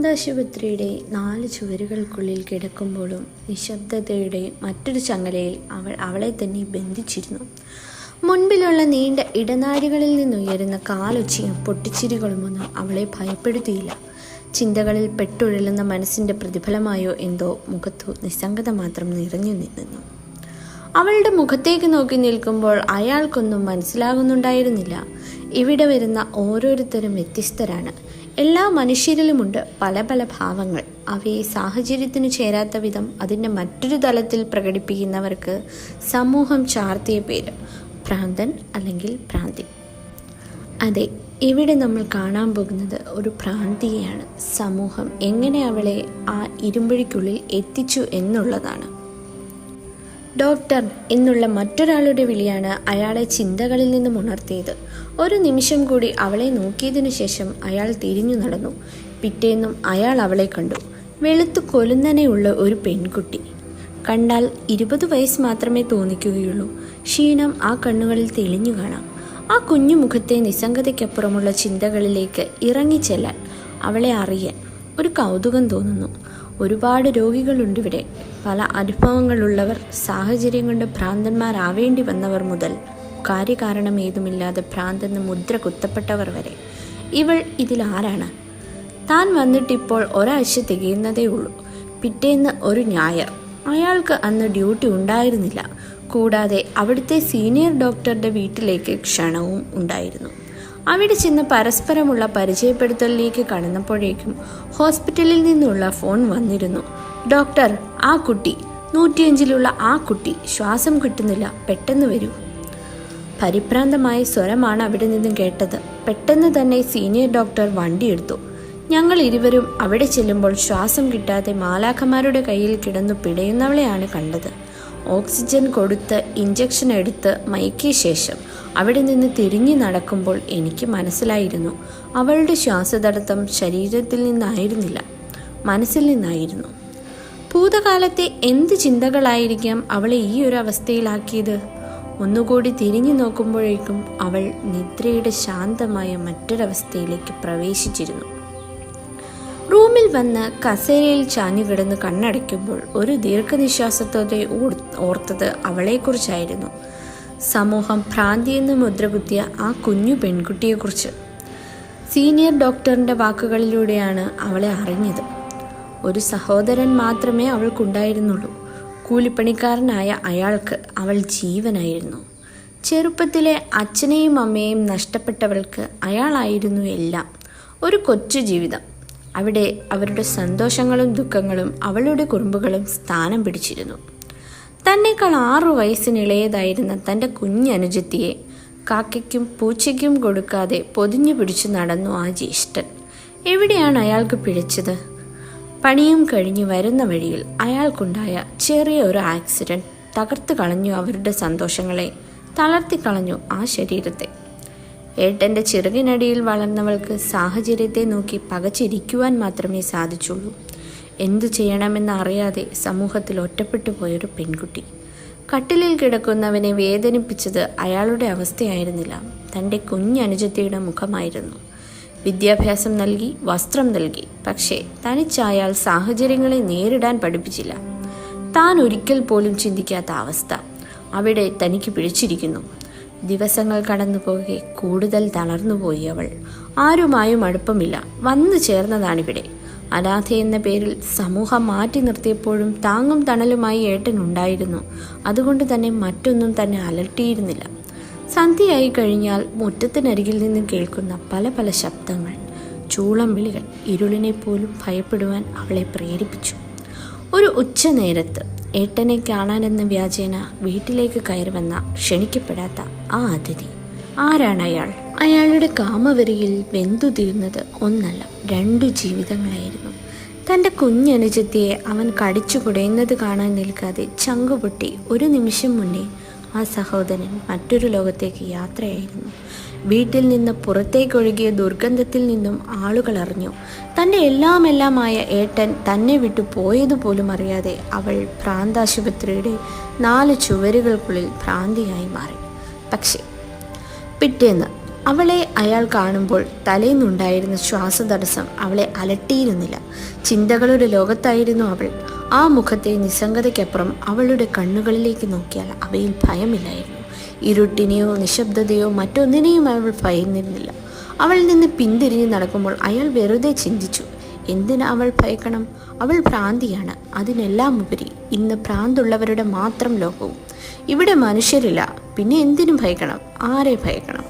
ഭ്രാന്താശുപത്രിയുടെ 4 ചുവരുകൾക്കുള്ളിൽ കിടക്കുമ്പോഴും നിശബ്ദതയുടെ മറ്റൊരു ചങ്ങലയിൽ അവളെ തന്നെ ബന്ധിച്ചിരുന്നു. മുൻപിലുള്ള നീണ്ട ഇടനാഴികളിൽ നിന്നുയരുന്ന കാലൊച്ചയും പൊട്ടിച്ചിരികളുമൊന്നും അവളെ ഭയപ്പെടുത്തിയില്ല. ചിന്തകളിൽ പെട്ടുഴലുന്ന മനസ്സിൻ്റെ പ്രതിഫലമായോ എന്തോ മുഖത്തു നിസ്സംഗത മാത്രം നിറഞ്ഞു നിന്നു. അവളുടെ മുഖത്തേക്ക് നോക്കി നിൽക്കുമ്പോൾ അയാൾക്കൊന്നും മനസ്സിലാകുന്നുണ്ടായിരുന്നില്ല. ഇവിടെ വരുന്ന ഓരോരുത്തരും വ്യത്യസ്തരാണ്. എല്ലാ മനുഷ്യരിലുമുണ്ട് പല പല ഭാവങ്ങൾ. അവയെ സാഹചര്യത്തിനു ചേരാത്ത വിധം അതിൻ്റെ മറ്റൊരു തലത്തിൽ പ്രകടിപ്പിക്കുന്നവർക്ക് സമൂഹം ചാർത്തിയ പേര് ഭ്രാന്തൻ അല്ലെങ്കിൽ ഭ്രാന്തി. അതെ, ഇവിടെ നമ്മൾ കാണാൻ പോകുന്നത് ഒരു ഭ്രാന്തിയെയാണ്. സമൂഹം എങ്ങനെ അവളെ ആ ഇരുമ്പഴിക്കുള്ളിൽ എത്തിച്ചു എന്നുള്ളതാണ്. ഡോക്ടർ എന്നുള്ള മറ്റൊരാളുടെ വിളിയാണ് അയാളെ ചിന്തകളിൽ നിന്നും ഉണർത്തിയത്. ഒരു നിമിഷം കൂടി അവളെ നോക്കിയതിനു ശേഷം അയാൾ തിരിഞ്ഞു നടന്നു. പിറ്റേന്നും അയാൾ അവളെ കണ്ടു. വെളുത്തു കൊലുന്നനെയുള്ള ഒരു പെൺകുട്ടി. കണ്ടാൽ 20 വയസ്സ് മാത്രമേ തോന്നിക്കുകയുള്ളൂ. ക്ഷീണം ആ കണ്ണുകളിൽ തെളിഞ്ഞു കാണാം. ആ കുഞ്ഞു മുഖത്തെ നിസ്സംഗതയ്ക്കപ്പുറമുള്ള ചിന്തകളിലേക്ക് ഇറങ്ങിച്ചെല്ലാൻ, അവളെ അറിയാൻ ഒരു കൗതുകം തോന്നുന്നു. ഒരുപാട് രോഗികളുണ്ടിവിടെ. പല അനുഭവങ്ങളുള്ളവർ, സാഹചര്യം കൊണ്ട് ഭ്രാന്തന്മാരാവേണ്ടി വന്നവർ മുതൽ കാര്യകാരണം ഏതുമില്ലാതെ ഭ്രാന്തെന്ന് മുദ്ര കുത്തപ്പെട്ടവർ വരെ. ഇവൾ ഇതിലാരാണ്? താൻ വന്നിട്ടിപ്പോൾ ഒരാഴ്ച തികയുന്നതേ ഉള്ളൂ. പിറ്റേന്ന് ഒരു ഞായർ. അയാൾക്ക് അന്ന് ഡ്യൂട്ടി ഉണ്ടായിരുന്നില്ല. കൂടാതെ അവിടുത്തെ സീനിയർ ഡോക്ടറുടെ വീട്ടിലേക്ക് ക്ഷണവും ഉണ്ടായിരുന്നു. അവിടെ ചെന്ന് പരസ്പരമുള്ള പരിചയപ്പെടുത്തലിലേക്ക് കടന്നപ്പോഴേക്കും ഹോസ്പിറ്റലിൽ നിന്നുള്ള ഫോൺ വന്നിരുന്നു. ഡോക്ടർ, ആ കുട്ടി 105-ലുള്ള ആ കുട്ടി ശ്വാസം കിട്ടുന്നില്ല, പെട്ടെന്ന് വരൂ. പരിഭ്രാന്തമായ സ്വരമാണ് അവിടെ നിന്നും കേട്ടത്. പെട്ടെന്ന് തന്നെ സീനിയർ ഡോക്ടർ വണ്ടിയെടുത്തു. ഞങ്ങൾ ഇരുവരും അവിടെ ചെല്ലുമ്പോൾ ശ്വാസം കിട്ടാതെ മാലാഖമാരുടെ കയ്യിൽ കിടന്നു പിടയുന്നവളെയാണ് കണ്ടത്. ഓക്സിജൻ കൊടുത്ത് ഇഞ്ചക്ഷൻ എടുത്ത് മയക്കിയ ശേഷം അവിടെ നിന്ന് തിരിഞ്ഞു നടക്കുമ്പോൾ എനിക്ക് മനസ്സിലായിരുന്നു, അവളുടെ ശ്വാസതടസ്സം ശരീരത്തിൽ നിന്നായിരുന്നില്ല, മനസ്സിൽ നിന്നായിരുന്നു. ഭൂതകാലത്തെ എന്ത് ചിന്തകളായിരിക്കാം അവളെ ഈ ഒരു അവസ്ഥയിലാക്കിയത്? ഒന്നുകൂടി തിരിഞ്ഞു നോക്കുമ്പോഴേക്കും അവൾ നിദ്രയുടെ ശാന്തമായ മറ്റൊരവസ്ഥയിലേക്ക് പ്രവേശിച്ചിരുന്നു. റൂമിൽ വന്ന് കസേരയിൽ ചാഞ്ഞുകിടന്ന് കണ്ണടയ്ക്കുമ്പോൾ ഒരു ദീർഘനിശ്വാസത്തോടെ ഓർത്തത് അവളെക്കുറിച്ചായിരുന്നു. സമൂഹം ഭ്രാന്തിയെന്ന് മുദ്രകുത്തിയ ആ കുഞ്ഞു പെൺകുട്ടിയെക്കുറിച്ച്. സീനിയർ ഡോക്ടറിൻ്റെ വാക്കുകളിലൂടെയാണ് അവളെ അറിഞ്ഞത്. ഒരു സഹോദരൻ മാത്രമേ അവൾക്കുണ്ടായിരുന്നുള്ളൂ. കൂലിപ്പണിക്കാരനായ അയാൾക്ക് അവൾ ജീവനായിരുന്നു. ചെറുപ്പത്തിലെ അച്ഛനെയും അമ്മയെയും നഷ്ടപ്പെട്ടവൾക്ക് അയാളായിരുന്നു എല്ലാം. ഒരു കൊച്ചു ജീവിതം. അവിടെ അവരുടെ സന്തോഷങ്ങളും ദുഃഖങ്ങളും അവളുടെ കുറുമ്പുകളും സ്ഥാനം പിടിച്ചിരുന്നു. തന്നേക്കാൾ 6 വയസ്സിനിളയതായിരുന്ന തൻ്റെ കുഞ്ഞനുജത്തിയെ കാക്കയ്ക്കും പൂച്ചയ്ക്കും കൊടുക്കാതെ പൊതിഞ്ഞു പിടിച്ചു നടന്നു ആ ജ്യേഷ്ഠൻ. എവിടെയാണ് അയാൾക്ക് പിഴച്ചത്? പണിയും കഴിഞ്ഞ് വരുന്ന വഴിയിൽ അയാൾക്കുണ്ടായ ചെറിയ ഒരു ആക്സിഡൻറ്റ് തകർത്ത് കളഞ്ഞു അവരുടെ സന്തോഷങ്ങളെ, തളർത്തിക്കളഞ്ഞു ആ ശരീരത്തെ. ഏട്ടൻ്റെ ചിറകിനടിയിൽ വളർന്നവൾക്ക് സാഹചര്യത്തെ നോക്കി പകച്ചിരിക്കുവാൻ മാത്രമേ സാധിച്ചുള്ളൂ. എന്തു ചെയ്യണമെന്ന് അറിയാതെ സമൂഹത്തിൽ ഒറ്റപ്പെട്ടു പോയൊരു പെൺകുട്ടി. കട്ടിലിൽ കിടക്കുന്നവനെ വേദനിപ്പിച്ചത് അയാളുടെ അവസ്ഥയായിരുന്നില്ല, തൻ്റെ കുഞ്ഞനുജത്തിയുടെ മുഖമായിരുന്നു. വിദ്യാഭ്യാസം നൽകി, വസ്ത്രം നൽകി, പക്ഷേ തനിച്ചയാൾ സാഹചര്യങ്ങളെ നേരിടാൻ പഠിപ്പിച്ചില്ല. താൻ ഒരിക്കൽ പോലും ചിന്തിക്കാത്ത അവസ്ഥ അവിടെ തനിക്ക് പിടിച്ചിരിക്കുന്നു. ദിവസങ്ങൾ കടന്നുപോകെ കൂടുതൽ തളർന്നുപോയി അവൾ. ആരുമായും അടുപ്പമില്ല, വന്നു ചേർന്നതാണിവിടെ. അനാഥ എന്ന പേരിൽ സമൂഹം മാറ്റി നിർത്തിയപ്പോഴും താങ്ങും തണലുമായി ഏട്ടൻ ഉണ്ടായിരുന്നു. അതുകൊണ്ട് തന്നെ മറ്റൊന്നും തന്നെ അലട്ടിയിരുന്നില്ല. സന്ധ്യയായി കഴിഞ്ഞാൽ മുറ്റത്തിനരികിൽ നിന്ന് കേൾക്കുന്ന പല പല ശബ്ദങ്ങൾ, ചൂളം വിളികൾ ഇരുളിനെ പോലും ഭയപ്പെടുവാൻ അവളെ പ്രേരിപ്പിച്ചു. ഒരു ഉച്ചനേരത്ത് ഏട്ടനെ കാണാനെന്ന വ്യാജേന വീട്ടിലേക്ക് കയറി വന്ന ക്ഷണിക്കപ്പെടാത്ത ആ അതിഥി ആരാണ്? അയാളുടെ കാമവരിയിൽ വെന്തു തീർന്നത് ഒന്നല്ല 2 ജീവിതങ്ങളായിരുന്നു. തൻ്റെ കുഞ്ഞനുജത്തിയെ അവൻ കടിച്ചു കുടയുന്നത് കാണാൻ നിൽക്കാതെ ചങ്കുപൊട്ടി ഒരു നിമിഷം മുന്നേ ആ സഹോദരൻ മറ്റൊരു ലോകത്തേക്ക് യാത്രയായിരുന്നു. വീട്ടിൽ നിന്ന് പുറത്തേക്കൊഴുകിയ ദുർഗന്ധത്തിൽ നിന്നും ആളുകൾ അറിഞ്ഞു. തൻ്റെ എല്ലാമായ ഏട്ടൻ തന്നെ വിട്ടു പോയതുപോലും അറിയാതെ അവൾ ഭ്രാന്താശുപത്രിയുടെ 4 ചുവരുകൾക്കുള്ളിൽ ഭ്രാന്തിയായി മാറി. പക്ഷേ പിറ്റേന്ന് അവളെ അയാൾ കാണുമ്പോൾ തലേന്നുണ്ടായിരുന്ന ശ്വാസതടസ്സം അവളെ അലട്ടിയിരുന്നില്ല. ചിന്തകളുടെ ലോകത്തായിരുന്നു അവൾ. ആ മുഖത്തെ നിസ്സംഗതയ്ക്കപ്പുറം അവളുടെ കണ്ണുകളിലേക്ക് നോക്കിയാൽ അവയിൽ ഭയമില്ലായിരുന്നു. ഇരുട്ടിനെയോ നിശബ്ദതയോ മറ്റൊന്നിനെയും അവൾ ഭയന്നിരുന്നില്ല. അവളിൽ നിന്ന് പിന്തിരിഞ്ഞ് നടക്കുമ്പോൾ അയാൾ വെറുതെ ചിന്തിച്ചു, എന്തിന് അവൾ ഭയക്കണം? അവൾ ഭ്രാന്തിയാണ്. അതിനെല്ലാം ഉപരി ഇന്ന് ഭ്രാന്തുള്ളവരുടെ മാത്രം ലോകവും. ഇവിടെ മനുഷ്യരില്ല, പിന്നെ എന്തിനു ഭയക്കണം? ആരെ ഭയക്കണം?